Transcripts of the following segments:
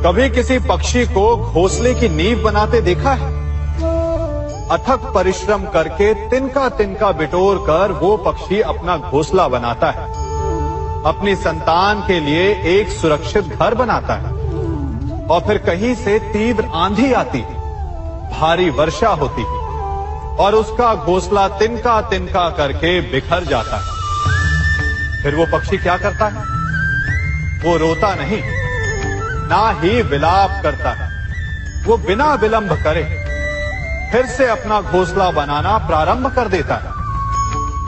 कभी किसी पक्षी को घोंसले की नींव बनाते देखा है? अथक परिश्रम करके तिनका तिनका बिटोर कर वो पक्षी अपना घोंसला बनाता है, अपनी संतान के लिए एक सुरक्षित घर बनाता है। और फिर कहीं से तीव्र आंधी आती है, भारी वर्षा होती है और उसका घोंसला तिनका तिनका करके बिखर जाता है। फिर वो पक्षी क्या करता है? वो रोता नहीं, ना ही विलाप करता है। वो बिना विलंब करे फिर से अपना घोंसला बनाना प्रारंभ कर देता है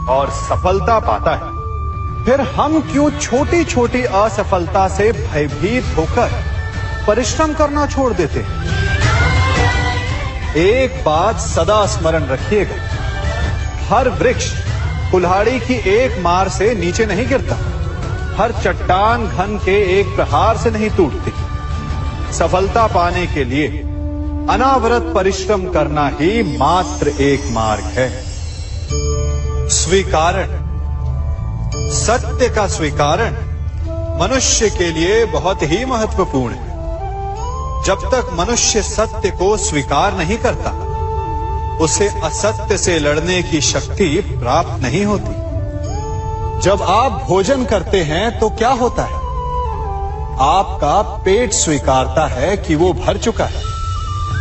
और सफलता पाता है। फिर हम क्यों छोटी छोटी असफलता से भयभीत होकर परिश्रम करना छोड़ देते हैं? एक बात सदा स्मरण रखिएगा, हर वृक्ष कुल्हाड़ी की एक मार से नीचे नहीं गिरता, हर चट्टान घन के एक प्रहार से नहीं टूटती। सफलता पाने के लिए अनावरत परिश्रम करना ही मात्र एक मार्ग है। स्वीकारण, सत्य का स्वीकारण मनुष्य के लिए बहुत ही महत्वपूर्ण है। जब तक मनुष्य सत्य को स्वीकार नहीं करता, उसे असत्य से लड़ने की शक्ति प्राप्त नहीं होती। जब आप भोजन करते हैं तो क्या होता है? आपका पेट स्वीकारता है कि वो भर चुका है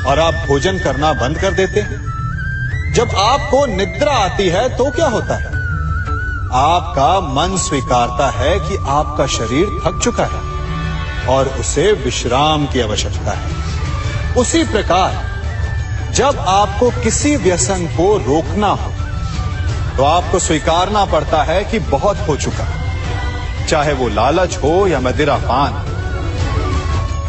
और आप भोजन करना बंद कर देते हैं। जब आपको निद्रा आती है तो क्या होता है? आपका मन स्वीकारता है कि आपका शरीर थक चुका है और उसे विश्राम की आवश्यकता है। उसी प्रकार जब आपको किसी व्यसन को रोकना हो तो आपको स्वीकारना पड़ता है कि बहुत हो चुका, चाहे वो लालच हो या मदिरापान।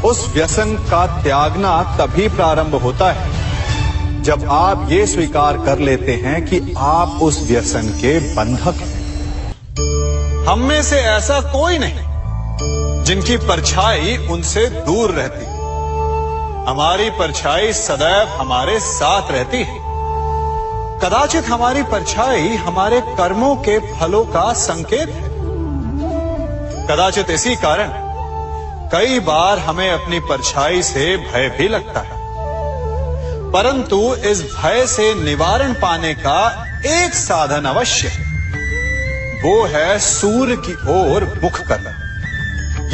उस व्यसन का त्यागना तभी प्रारंभ होता है जब आप ये स्वीकार कर लेते हैं कि आप उस व्यसन के बंधक हैं। हम में से ऐसा कोई नहीं जिनकी परछाई उनसे दूर रहती। हमारी परछाई सदैव हमारे साथ रहती है। कदाचित हमारी परछाई हमारे कर्मों के फलों का संकेत है। कदाचित इसी कारण कई बार हमें अपनी परछाई से भय भी लगता है, परंतु इस भय से निवारण पाने का एक साधन अवश्य है। वो है सूर्य की ओर मुख करना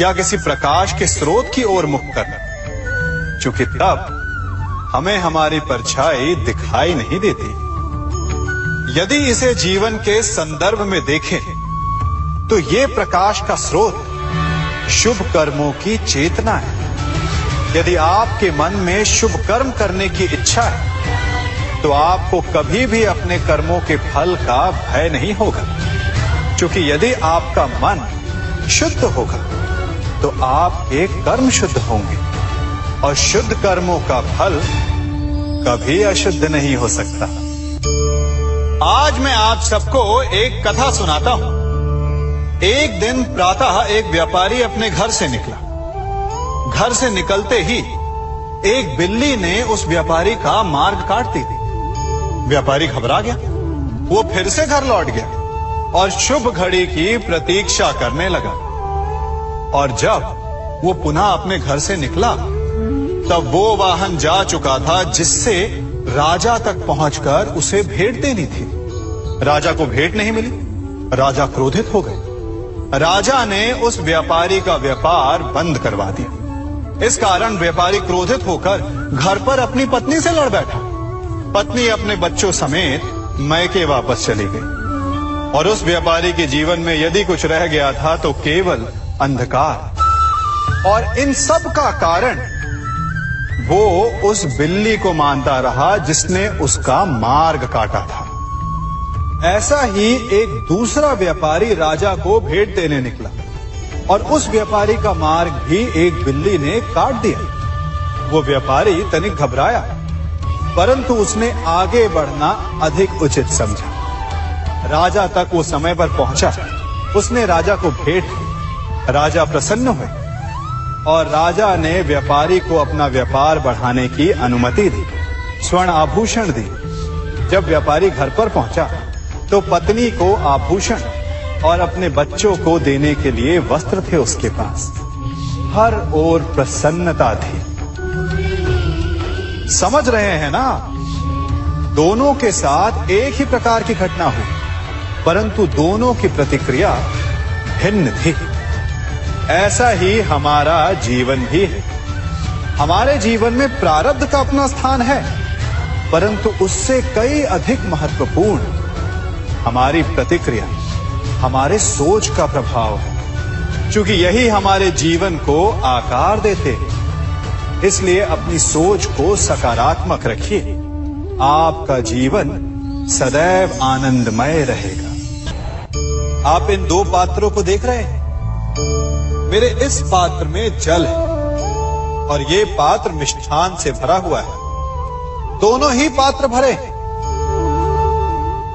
या किसी प्रकाश के स्रोत की ओर मुख करना, क्योंकि तब हमें हमारी परछाई दिखाई नहीं देती। यदि इसे जीवन के संदर्भ में देखें तो ये प्रकाश का स्रोत शुभ कर्मों की चेतना है। यदि आपके मन में शुभ कर्म करने की इच्छा है तो आपको कभी भी अपने कर्मों के फल का भय नहीं होगा, क्योंकि यदि आपका मन शुद्ध होगा तो आपके कर्म शुद्ध होंगे और शुद्ध कर्मों का फल कभी अशुद्ध नहीं हो सकता। आज मैं आप सबको एक कथा सुनाता हूं। एक दिन प्रातः एक व्यापारी अपने घर से निकला। घर से निकलते ही एक बिल्ली ने उस व्यापारी का मार्ग काट दी। व्यापारी घबरा गया। वो फिर से घर लौट गया और शुभ घड़ी की प्रतीक्षा करने लगा। और जब वो पुनः अपने घर से निकला तब वो वाहन जा चुका था जिससे राजा तक पहुंचकर उसे भेंट देनी थी। राजा को भेंट नहीं मिली। राजा क्रोधित हो गए। राजा ने उस व्यापारी का व्यापार बंद करवा दिया। इस कारण व्यापारी क्रोधित होकर घर पर अपनी पत्नी से लड़ बैठा। पत्नी अपने बच्चों समेत मैके वापस चली गई और उस व्यापारी के जीवन में यदि कुछ रह गया था तो केवल अंधकार। और इन सब का कारण वो उस बिल्ली को मानता रहा जिसने उसका मार्ग काटा था। ऐसा ही एक दूसरा व्यापारी राजा को भेंट देने निकला और उस व्यापारी का मार्ग भी एक बिल्ली ने काट दिया। वो व्यापारी तनिक घबराया, परंतु उसने आगे बढ़ना अधिक उचित समझा। राजा तक वो समय पर पहुंचा। उसने राजा को भेंट दी। राजा प्रसन्न हुए और राजा ने व्यापारी को अपना व्यापार बढ़ाने की अनुमति दी, स्वर्ण आभूषण दी। जब व्यापारी घर पर पहुंचा तो पत्नी को आभूषण और अपने बच्चों को देने के लिए वस्त्र थे उसके पास। हर ओर प्रसन्नता थी। समझ रहे हैं ना, दोनों के साथ एक ही प्रकार की घटना हुई, परंतु दोनों की प्रतिक्रिया भिन्न थी। ऐसा ही हमारा जीवन भी है। हमारे जीवन में प्रारब्ध का अपना स्थान है, परंतु उससे कई अधिक महत्वपूर्ण हमारी प्रतिक्रिया, हमारे सोच का प्रभाव है। क्योंकि यही हमारे जीवन को आकार देते हैं, इसलिए अपनी सोच को सकारात्मक रखिए। आपका जीवन सदैव आनंदमय रहेगा। आप इन दो पात्रों को देख रहे हैं। मेरे इस पात्र में जल है और ये पात्र मिष्ठान से भरा हुआ है। दोनों ही पात्र भरे हैं,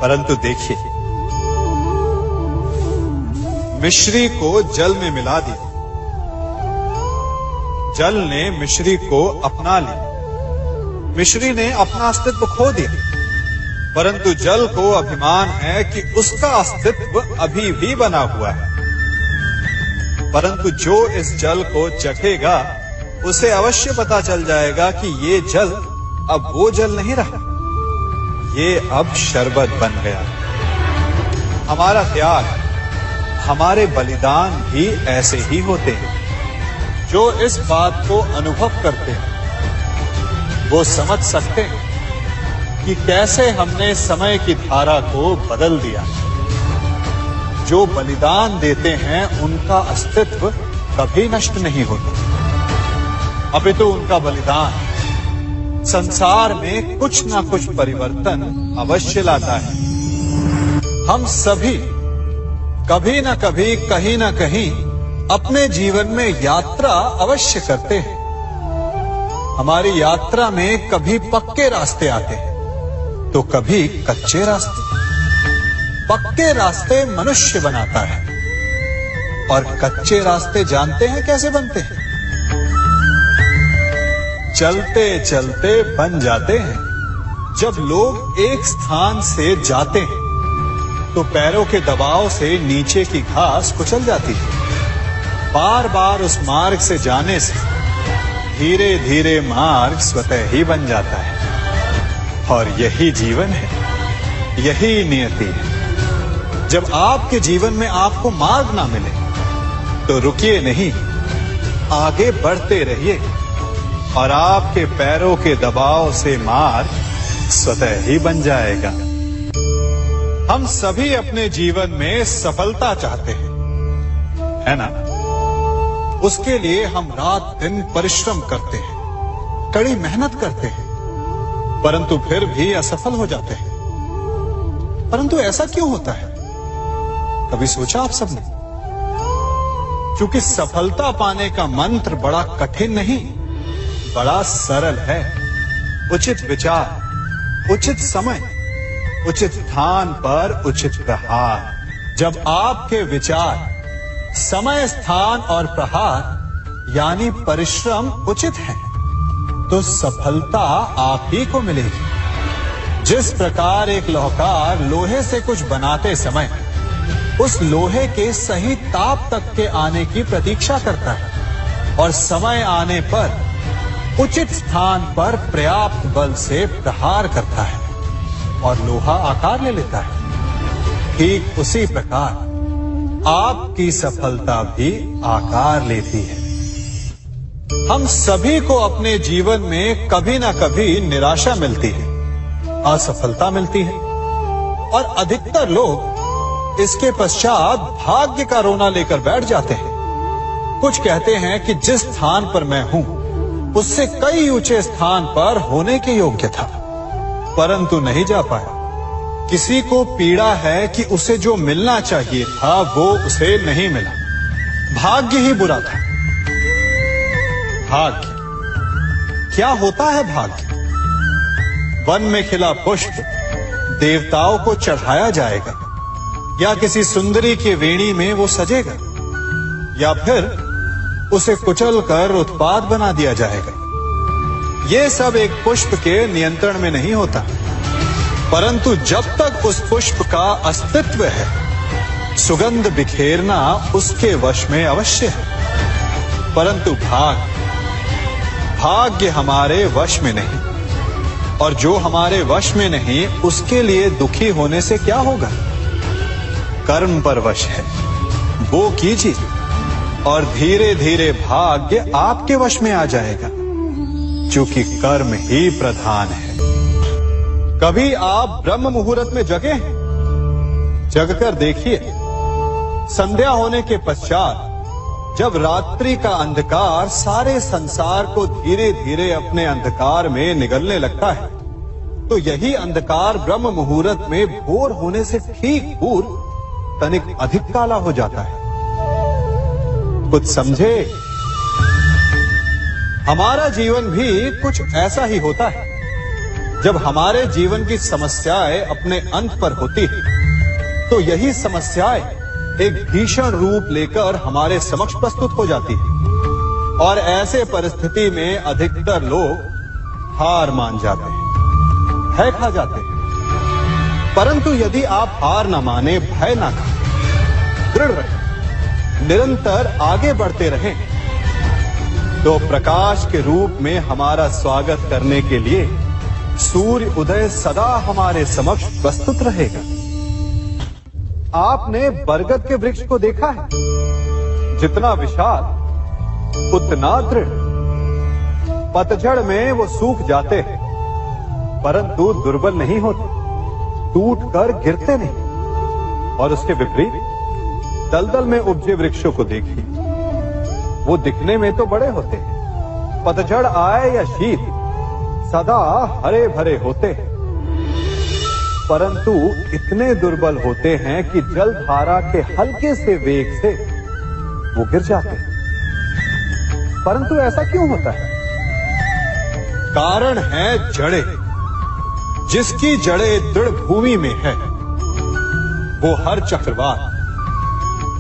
परंतु देखिए, मिश्री को जल में मिला दिया, जल ने मिश्री को अपना लिया, मिश्री ने अपना अस्तित्व खो दिया, परंतु जल को अभिमान है कि उसका अस्तित्व अभी भी बना हुआ है। परंतु जो इस जल को चखेगा उसे अवश्य पता चल जाएगा कि ये जल अब वो जल नहीं रहा, ये अब शरबत बन गया। हमारा त्याग, हमारे बलिदान भी ऐसे ही होते हैं। जो इस बात को अनुभव करते हैं वो समझ सकते हैं कि कैसे हमने समय की धारा को बदल दिया। जो बलिदान देते हैं उनका अस्तित्व कभी नष्ट नहीं होता, अपितु उनका बलिदान संसार में कुछ ना कुछ परिवर्तन अवश्य लाता है। हम सभी कभी ना कभी, कहीं ना कहीं अपने जीवन में यात्रा अवश्य करते हैं। हमारी यात्रा में कभी पक्के रास्ते आते हैं तो कभी कच्चे रास्ते। पक्के रास्ते मनुष्य बनाता है और कच्चे रास्ते जानते हैं कैसे बनते हैं? चलते चलते बन जाते हैं। जब लोग एक स्थान से जाते हैं तो पैरों के दबाव से नीचे की घास कुचल जाती है। बार बार उस मार्ग से जाने से धीरे धीरे मार्ग स्वतः ही बन जाता है। और यही जीवन है, यही नियति है। जब आपके जीवन में आपको मार्ग ना मिले तो रुकिए नहीं, आगे बढ़ते रहिए और आपके पैरों के दबाव से मार्ग स्वतः ही बन जाएगा। हम सभी अपने जीवन में सफलता चाहते हैं, है ना? उसके लिए हम रात दिन परिश्रम करते हैं, कड़ी मेहनत करते हैं, परंतु फिर भी असफल हो जाते हैं। परंतु ऐसा क्यों होता है? कभी सोचा आप सबने? क्योंकि सफलता पाने का मंत्र बड़ा कठिन नहीं, बड़ा सरल है। उचित विचार, उचित समय, उचित स्थान पर उचित प्रहार। जब आपके विचार, समय, स्थान और प्रहार यानी परिश्रम उचित है तो सफलता आप ही को मिलेगी। जिस प्रकार एक लोहार लोहे से कुछ बनाते समय उस लोहे के सही ताप तक के आने की प्रतीक्षा करता है और समय आने पर उचित स्थान पर पर्याप्त बल से प्रहार करता है और लोहा आकार ले लेता है, ठीक उसी प्रकार आपकी सफलता भी आकार लेती है। हम सभी को अपने जीवन में कभी ना कभी निराशा मिलती है, असफलता मिलती है और अधिकतर लोग इसके पश्चात भाग्य का रोना लेकर बैठ जाते हैं। कुछ कहते हैं कि जिस स्थान पर मैं हूं उससे कई ऊंचे स्थान पर होने के योग्य था, परंतु नहीं जा पाया। किसी को पीड़ा है कि उसे जो मिलना चाहिए था वो उसे नहीं मिला, भाग्य ही बुरा था। भाग्य क्या होता है? भाग्य वन में खिला पुष्प देवताओं को चढ़ाया जाएगा, या किसी सुंदरी की वेणी में वो सजेगा, या फिर उसे कुचल कर उत्पाद बना दिया जाएगा। ये सब एक पुष्प के नियंत्रण में नहीं होता, परंतु जब तक उस पुष्प का अस्तित्व है सुगंध बिखेरना उसके वश में अवश्य है। परंतु भाग्य हमारे वश में नहीं, और जो हमारे वश में नहीं उसके लिए दुखी होने से क्या होगा। कर्म पर वश है, वो कीजिए और धीरे धीरे भाग्य आपके वश में आ जाएगा, क्योंकि कर्म ही प्रधान है। कभी आप ब्रह्म मुहूर्त में जगे हैं? जगकर देखिए, संध्या होने के पश्चात जब रात्रि का अंधकार सारे संसार को धीरे धीरे अपने अंधकार में निगलने लगता है, तो यही अंधकार ब्रह्म मुहूर्त में भोर होने से ठीक पूर्व तनिक अधिक काला हो जाता है। कुछ समझे? हमारा जीवन भी कुछ ऐसा ही होता है। जब हमारे जीवन की समस्याएं अपने अंत पर होती है, तो यही समस्याएं एक भीषण रूप लेकर हमारे समक्ष प्रस्तुत हो जाती है, और ऐसे परिस्थिति में अधिकतर लोग हार मान जाते हैं, भय खा जाते हैं। परंतु यदि आप हार न माने, भय न खाएं, दृढ़ रहें, निरंतर आगे बढ़ते रहें, तो प्रकाश के रूप में हमारा स्वागत करने के लिए सूर्य उदय सदा हमारे समक्ष प्रस्तुत रहेगा। आपने बरगद के वृक्ष को देखा है? जितना विशाल उतना दृढ़। पतझड़ में वो सूख जाते हैं, परंतु दुर्बल नहीं होते, टूटकर गिरते नहीं। और उसके विपरीत दलदल में उपजे वृक्षों को देखिए, वो दिखने में तो बड़े होते हैं, पतझड़ आए या शीत सदा हरे भरे होते हैं, परंतु इतने दुर्बल होते हैं कि जल धारा के हल्के से वेग से वो गिर जाते हैं। परंतु ऐसा क्यों होता है? कारण है जड़ें। जिसकी जड़ें दृढ़ भूमि में है, वो हर चक्रवात,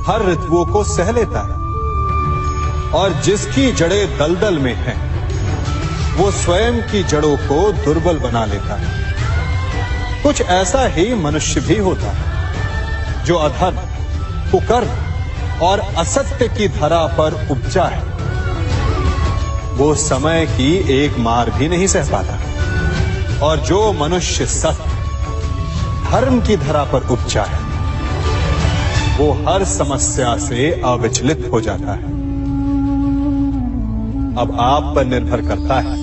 हर ऋतुओं को सह लेता है, और जिसकी जड़ें दलदल में है, वो स्वयं की जड़ों को दुर्बल बना लेता है। कुछ ऐसा ही मनुष्य भी होता है, जो अधर्म, कुकर्म और असत्य की धरा पर उपजा है। वो समय की एक मार भी नहीं सह पाता, और जो मनुष्य सत्य, धर्म की धरा पर उपजा है, वो हर समस्या से अविचलित हो जाता है। अब आप पर निर्भर करता है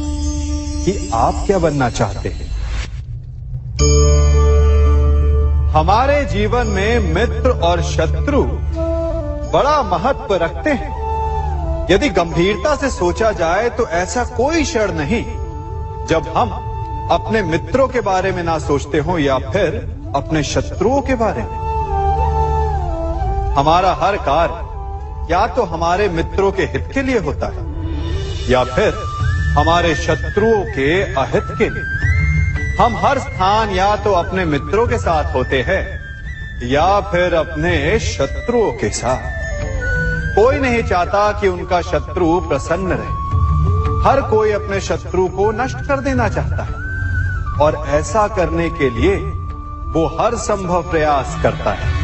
कि आप क्या बनना चाहते हैं। हमारे जीवन में मित्र और शत्रु बड़ा महत्व रखते हैं। यदि गंभीरता से सोचा जाए तो ऐसा कोई क्षण नहीं जब हम अपने मित्रों के बारे में ना सोचते हो, या फिर अपने शत्रुओं के बारे में। हमारा हर कार्य या तो हमारे मित्रों के हित के लिए होता है, या फिर हमारे शत्रुओं के अहित के लिए। हम हर स्थान या तो अपने मित्रों के साथ होते हैं, या फिर अपने शत्रुओं के साथ। कोई नहीं चाहता कि उनका शत्रु प्रसन्न रहे। हर कोई अपने शत्रु को नष्ट कर देना चाहता है, और ऐसा करने के लिए वो हर संभव प्रयास करता है।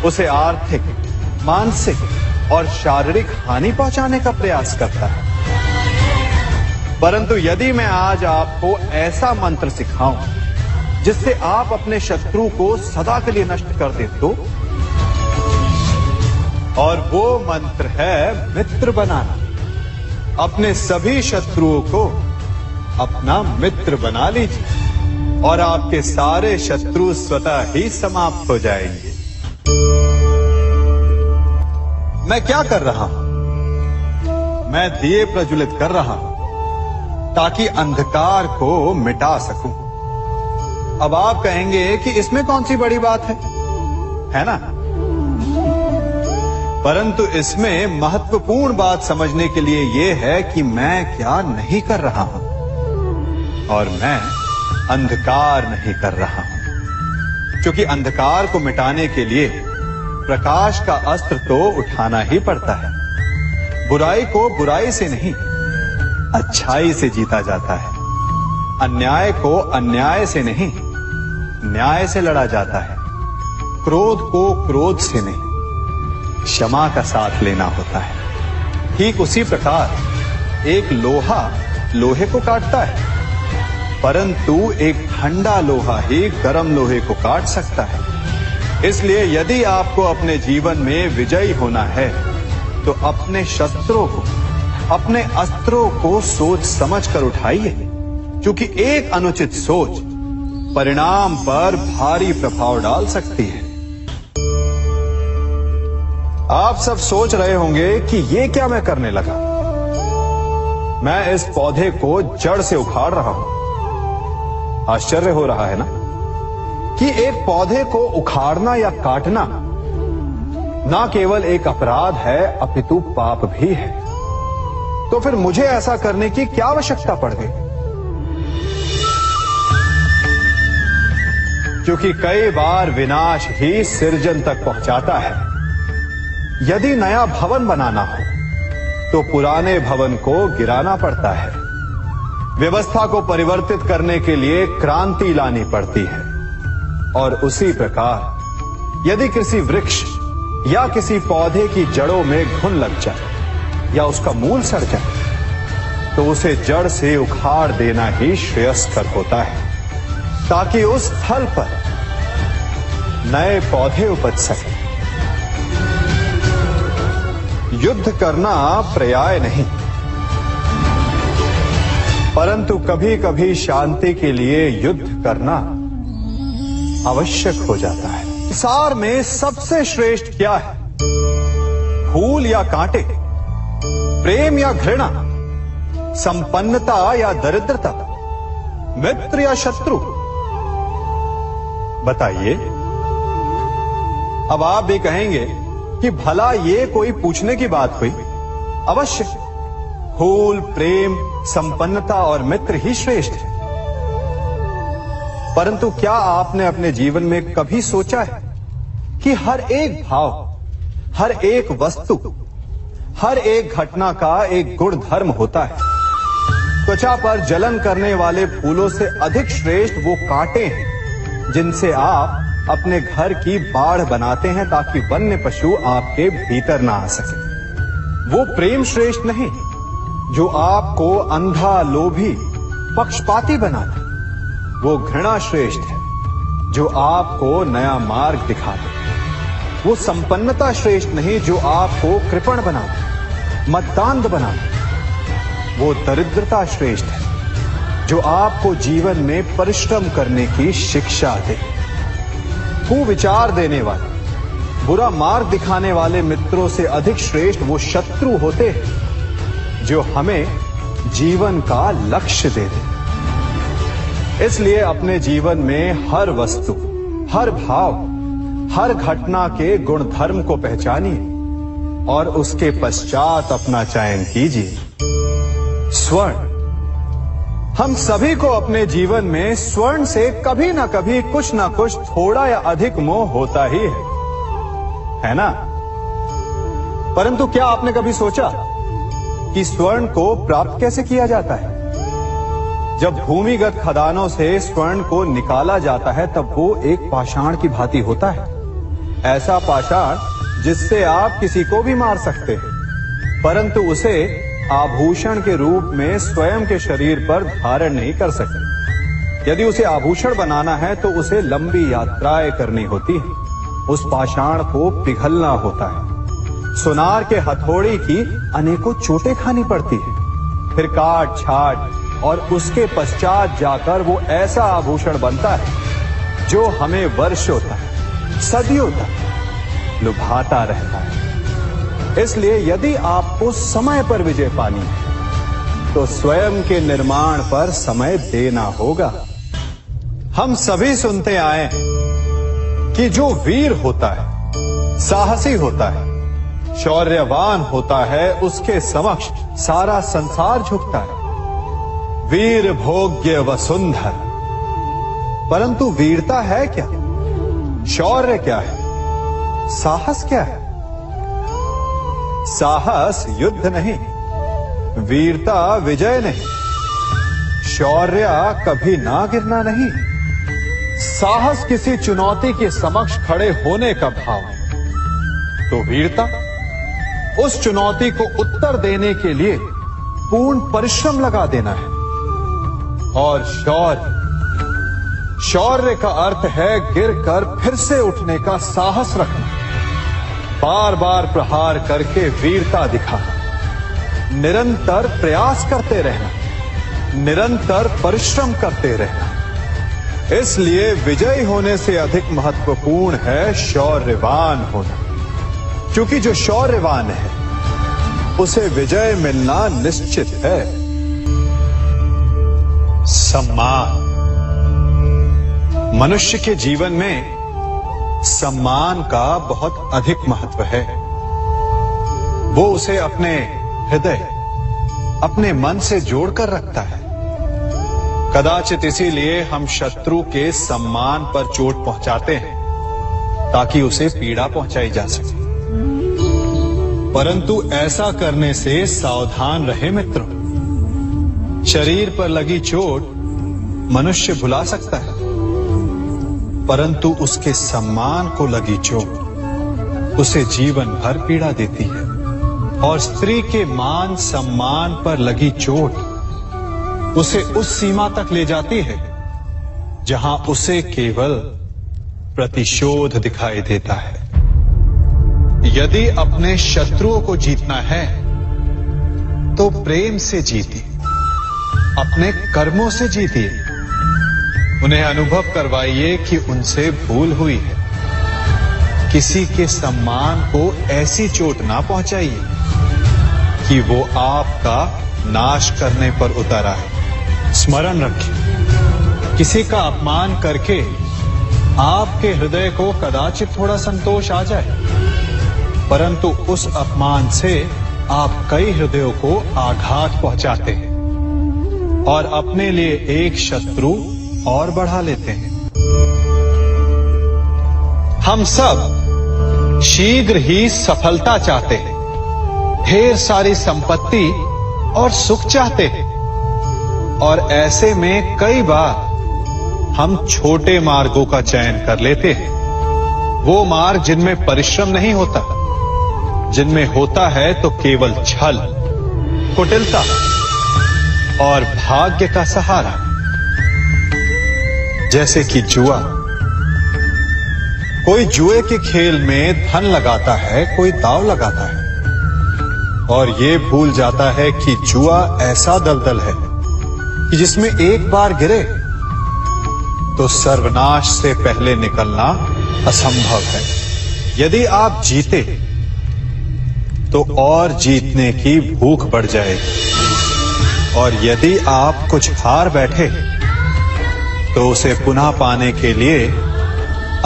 उसे आर्थिक, मानसिक और शारीरिक हानि पहुंचाने का प्रयास करता है। परंतु यदि मैं आज आपको ऐसा मंत्र सिखाऊं जिससे आप अपने शत्रु को सदा के लिए नष्ट कर दे तो, और वो मंत्र है मित्र बनाना। अपने सभी शत्रुओं को अपना मित्र बना लीजिए, और आपके सारे शत्रु स्वतः ही समाप्त हो जाएंगे। मैं क्या कर रहा हूं? मैं दिए प्रज्वलित कर रहा हूं ताकि अंधकार को मिटा सकूं। अब आप कहेंगे कि इसमें कौन सी बड़ी बात है ना? परंतु इसमें महत्वपूर्ण बात समझने के लिए यह है कि मैं क्या नहीं कर रहा हूं, और मैं अंधकार नहीं कर रहा हूं। क्योंकि अंधकार को मिटाने के लिए प्रकाश का अस्त्र तो उठाना ही पड़ता है। बुराई को बुराई से नहीं, अच्छाई से जीता जाता है। अन्याय को अन्याय से नहीं, न्याय से लड़ा जाता है। क्रोध को क्रोध से नहीं, क्षमा का साथ लेना होता है। ठीक उसी प्रकार एक लोहा लोहे को काटता है, परंतु एक ठंडा लोहा ही गर्म लोहे को काट सकता है। इसलिए यदि आपको अपने जीवन में विजयी होना है तो अपने शस्त्रों को, अपने अस्त्रों को सोच समझ कर उठाइए, क्योंकि एक अनुचित सोच परिणाम पर भारी प्रभाव डाल सकती है। आप सब सोच रहे होंगे कि ये क्या मैं करने लगा। मैं इस पौधे को जड़ से उखाड़ रहा हूं। आश्चर्य हो रहा है ना कि एक पौधे को उखाड़ना या काटना ना केवल एक अपराध है अपितु पाप भी है। तो फिर मुझे ऐसा करने की क्या आवश्यकता पड़ गई? क्योंकि कई बार विनाश ही सृजन तक पहुंचाता है। यदि नया भवन बनाना हो तो पुराने भवन को गिराना पड़ता है। व्यवस्था को परिवर्तित करने के लिए क्रांति लानी पड़ती है। और उसी प्रकार यदि किसी वृक्ष या किसी पौधे की जड़ों में घुन लग जाए या उसका मूल सड़ जाए तो उसे जड़ से उखाड़ देना ही श्रेयस्कर होता है, ताकि उस स्थल पर नए पौधे उपज सके। युद्ध करना पर्याय नहीं, परंतु कभी कभी शांति के लिए युद्ध करना आवश्यक हो जाता है। संसार में सबसे श्रेष्ठ क्या है? फूल या कांटे, प्रेम या घृणा, संपन्नता या दरिद्रता, मित्र या शत्रु? बताइए। अब आप भी कहेंगे कि भला ये कोई पूछने की बात हुई? अवश्य, फूल, प्रेम, संपन्नता और मित्र ही श्रेष्ठ है। परंतु क्या आपने अपने जीवन में कभी सोचा है कि हर एक भाव, हर एक वस्तु, हर एक घटना का एक गुण धर्म होता है? त्वचा पर जलन करने वाले फूलों से अधिक श्रेष्ठ वो कांटे हैं जिनसे आप अपने घर की बाढ़ बनाते हैं ताकि वन्य पशु आपके भीतर ना आ सके। वो प्रेम श्रेष्ठ नहीं जो आपको अंधा, लोभी, पक्षपाती बनाता। वो घृणा श्रेष्ठ है जो आपको नया मार्ग दिखाता। वो संपन्नता श्रेष्ठ नहीं जो आपको कृपण बनाता, मद्दांध बनाता। वो दरिद्रता श्रेष्ठ है जो आपको जीवन में परिश्रम करने की शिक्षा दे। कुविचार देने वाले, बुरा मार्ग दिखाने वाले मित्रों से अधिक श्रेष्ठ वो शत्रु होते हैं जो हमें जीवन का लक्ष्य दे दे। इसलिए अपने जीवन में हर वस्तु, हर भाव, हर घटना के गुण धर्म को पहचानिए और उसके पश्चात अपना चयन कीजिए। स्वर्ण। हम सभी को अपने जीवन में स्वर्ण से कभी ना कभी कुछ ना कुछ थोड़ा या अधिक मोह होता ही है ना? परंतु क्या आपने कभी सोचा कि स्वर्ण को प्राप्त कैसे किया जाता है? जब भूमिगत खदानों से स्वर्ण को निकाला जाता है तब वो एक पाषाण की भांति होता है। ऐसा पाषाण जिससे आप किसी को भी मार सकते हैं, परंतु उसे आभूषण के रूप में स्वयं के शरीर पर धारण नहीं कर सकते। यदि उसे आभूषण बनाना है तो उसे लंबी यात्राएं करनी होती है। उस पाषाण को पिघलना होता है। सुनार के हथौड़ी की अनेकों चोटें खानी पड़ती है। फिर काट छाट और उसके पश्चात जाकर वो ऐसा आभूषण बनता है जो हमें वर्षों तक, सदियों तक लुभाता रहता है। इसलिए यदि आपको समय पर विजय पानी है तो स्वयं के निर्माण पर समय देना होगा। हम सभी सुनते आए कि जो वीर होता है, साहसी होता है, शौर्यवान होता है, उसके समक्ष सारा संसार झुकता है। वीर भोग्य वसुंधर। परंतु वीरता है क्या? शौर्य क्या है? साहस क्या है? साहस युद्ध नहीं, वीरता विजय नहीं, शौर्य कभी ना गिरना नहीं। साहस किसी चुनौती के समक्ष खड़े होने का भाव है। तो वीरता उस चुनौती को उत्तर देने के लिए पूर्ण परिश्रम लगा देना है। और शौर्य का अर्थ है गिरकर फिर से उठने का साहस रखना, बार बार प्रहार करके वीरता दिखाना, निरंतर प्रयास करते रहना, निरंतर परिश्रम करते रहना। इसलिए विजयी होने से अधिक महत्वपूर्ण है शौर्यवान होना, क्योंकि जो शौर्यवान है उसे विजय मिलना निश्चित है। सम्मान। मनुष्य के जीवन में सम्मान का बहुत अधिक महत्व है। वो उसे अपने हृदय, अपने मन से जोड़कर रखता है। कदाचित इसीलिए हम शत्रु के सम्मान पर चोट पहुंचाते हैं ताकि उसे पीड़ा पहुंचाई जा सके। परंतु ऐसा करने से सावधान रहे मित्रों। शरीर पर लगी चोट मनुष्य भुला सकता है, परंतु उसके सम्मान को लगी चोट उसे जीवन भर पीड़ा देती है। और स्त्री के मान सम्मान पर लगी चोट उसे उस सीमा तक ले जाती है जहां उसे केवल प्रतिशोध दिखाई देता है। यदि अपने शत्रुओं को जीतना है तो प्रेम से जीतिए, अपने कर्मों से जीतिए। उन्हें अनुभव करवाइए कि उनसे भूल हुई है। किसी के सम्मान को ऐसी चोट ना पहुंचाइए कि वो आपका नाश करने पर उतर आए। स्मरण रखिए, किसी का अपमान करके आपके हृदय को कदाचित थोड़ा संतोष आ जाए, परंतु उस अपमान से आप कई हृदयों को आघात पहुंचाते हैं और अपने लिए एक शत्रु और बढ़ा लेते हैं। हम सब शीघ्र ही सफलता चाहते हैं, ढेर सारी संपत्ति और सुख चाहते हैं, और ऐसे में कई बार हम छोटे मार्गों का चयन कर लेते हैं। वो मार्ग जिनमें परिश्रम नहीं होता, जिनमें होता है तो केवल छल, कुटिलता और भाग्य का सहारा। जैसे कि जुआ। कोई जुए के खेल में धन लगाता है, कोई दांव लगाता है और ये भूल जाता है कि जुआ ऐसा दलदल है कि जिसमें एक बार गिरे तो सर्वनाश से पहले निकलना असंभव है। यदि आप जीते तो और जीतने की भूख बढ़ जाएगी, और यदि आप कुछ हार बैठे तो उसे पुनः पाने के लिए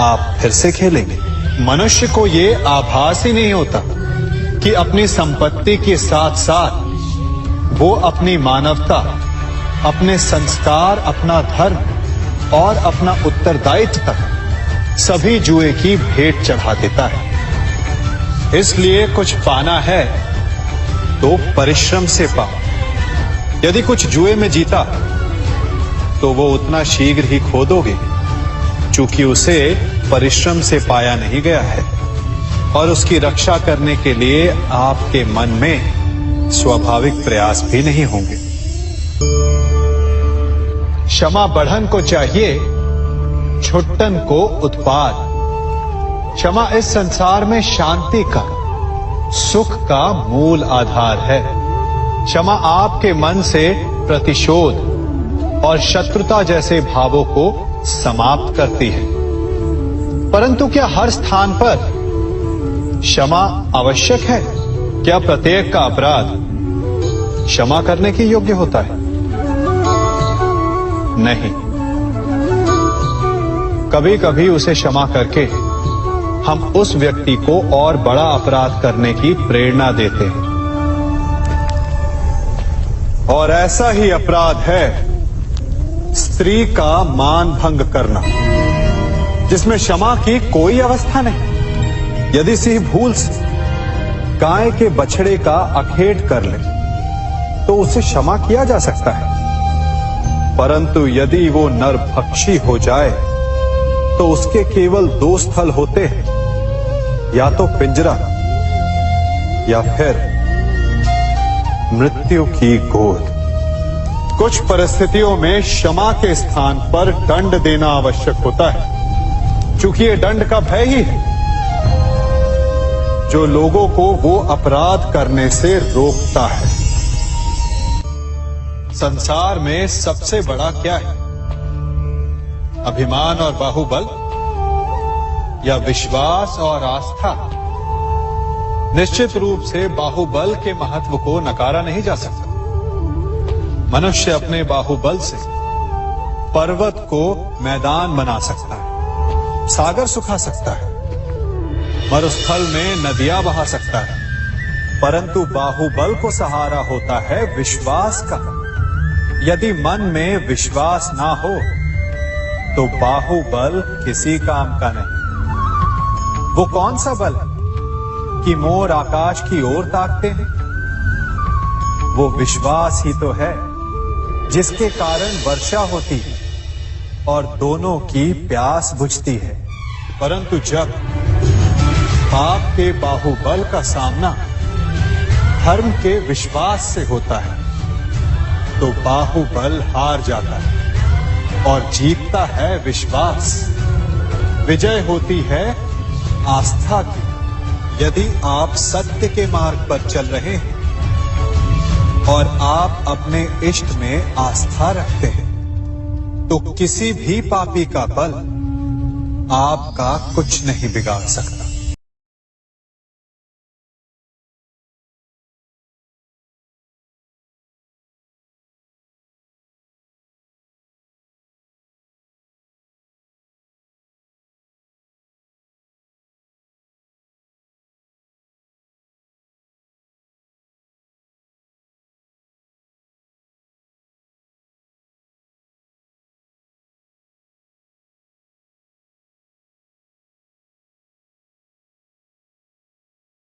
आप फिर से खेलेंगे। मनुष्य को यह आभास ही नहीं होता कि अपनी संपत्ति के साथ साथ वो अपनी मानवता, अपने संस्कार, अपना धर्म और अपना उत्तरदायित्व तक सभी जुए की भेंट चढ़ा देता है। इसलिए कुछ पाना है तो परिश्रम से पाओ। यदि कुछ जुए में जीता तो वो उतना शीघ्र ही खो दोगे, चूंकि उसे परिश्रम से पाया नहीं गया है, और उसकी रक्षा करने के लिए आपके मन में स्वाभाविक प्रयास भी नहीं होंगे। क्षमा बढ़न को चाहिए, छुट्टन को उत्पाद। क्षमा इस संसार में शांति का, सुख का मूल आधार है। क्षमा आपके मन से प्रतिशोध और शत्रुता जैसे भावों को समाप्त करती है। परंतु क्या हर स्थान पर क्षमा आवश्यक है? क्या प्रत्येक का अपराध क्षमा करने के योग्य होता है? नहीं। कभी कभी उसे क्षमा करके हम उस व्यक्ति को और बड़ा अपराध करने की प्रेरणा देते हैं, और ऐसा ही अपराध है स्त्री का मान भंग करना, जिसमें क्षमा की कोई अवस्था नहीं। यदि सिंह भूल से गाय के बछड़े का अखेट कर ले तो उसे क्षमा किया जा सकता है, परंतु यदि वो नरभक्षी हो जाए तो उसके केवल दो स्थल होते हैं, या तो पिंजरा या फिर मृत्यु की गोद। कुछ परिस्थितियों में क्षमा के स्थान पर दंड देना आवश्यक होता है, क्योंकि ये दंड का भय ही है जो लोगों को वो अपराध करने से रोकता है। संसार में सबसे बड़ा क्या है? अभिमान और बाहुबल या विश्वास और आस्था? निश्चित रूप से बाहुबल के महत्व को नकारा नहीं जा सकता। मनुष्य अपने बाहुबल से पर्वत को मैदान बना सकता है, सागर सुखा सकता है, मरुस्थल में नदियां बहा सकता है, परंतु बाहुबल को सहारा होता है विश्वास का। यदि मन में विश्वास ना हो तो बाहुबल किसी काम का नहीं। वो कौन सा बल है कि मोर आकाश की ओर ताकते हैं? वो विश्वास ही तो है जिसके कारण वर्षा होती है और दोनों की प्यास बुझती है। परंतु जब पाप के बाहुबल का सामना धर्म के विश्वास से होता है तो बाहुबल हार जाता है और जीतता है विश्वास। विजय होती है आस्था की। यदि आप सत्य के मार्ग पर चल रहे हैं और आप अपने इष्ट में आस्था रखते हैं तो किसी भी पापी का बल आपका कुछ नहीं बिगाड़ सकता।